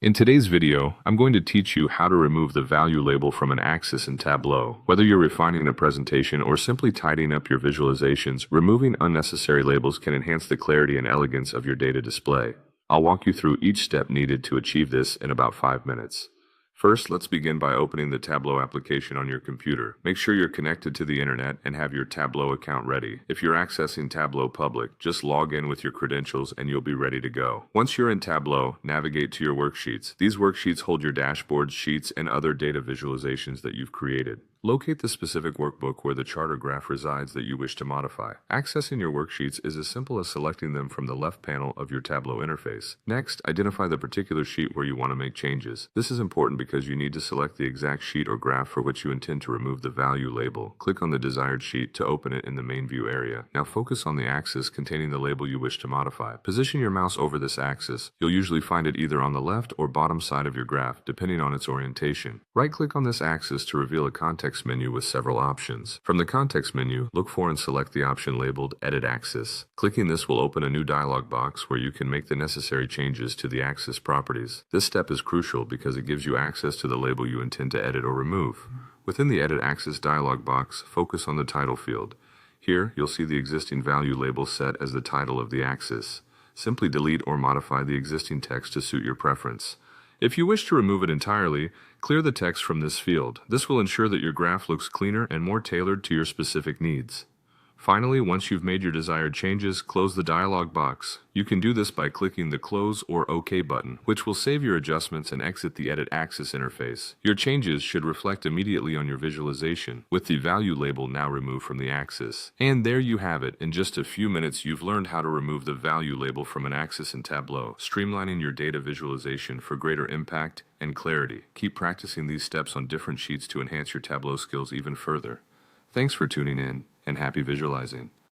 In today's video, I'm going to teach you how to remove the value label from an axis in Tableau. Whether you're refining a presentation or simply tidying up your visualizations, removing unnecessary labels can enhance the clarity and elegance of your data display. I'll walk you through each step needed to achieve this in about 5 minutes. First, let's begin by opening the Tableau application on your computer. Make sure you're connected to the internet and have your Tableau account ready. If you're accessing Tableau Public, just log in with your credentials and you'll be ready to go. Once you're in Tableau, navigate to your worksheets. These worksheets hold your dashboards, sheets, and other data visualizations that you've created. Locate the specific workbook where the chart or graph resides that you wish to modify. Accessing your worksheets is as simple as selecting them from the left panel of your Tableau interface. Next, identify the particular sheet where you want to make changes. This is important because you need to select the exact sheet or graph for which you intend to remove the value label. Click on the desired sheet to open it in the main view area. Now focus on the axis containing the label you wish to modify. Position your mouse over this axis. You'll usually find it either on the left or bottom side of your graph, depending on its orientation. Right-click on this axis to reveal a context menu with several options. From the context menu, look for and select the option labeled Edit Axis. Clicking this will open a new dialog box where you can make the necessary changes to the axis properties. This step is crucial because it gives you access to the label you intend to edit or remove. Within the Edit Axis dialog box, focus on the title field. Here, you'll see the existing value label set as the title of the axis. Simply delete or modify the existing text to suit your preference. If you wish to remove it entirely, clear the text from this field. This will ensure that your graph looks cleaner and more tailored to your specific needs. Finally, once you've made your desired changes, close the dialog box. You can do this by clicking the Close or OK button, which will save your adjustments and exit the Edit Axis interface. Your changes should reflect immediately on your visualization, with the value label now removed from the axis. And there you have it. In just a few minutes, you've learned how to remove the value label from an axis in Tableau, streamlining your data visualization for greater impact and clarity. Keep practicing these steps on different sheets to enhance your Tableau skills even further. Thanks for tuning in, and happy visualizing.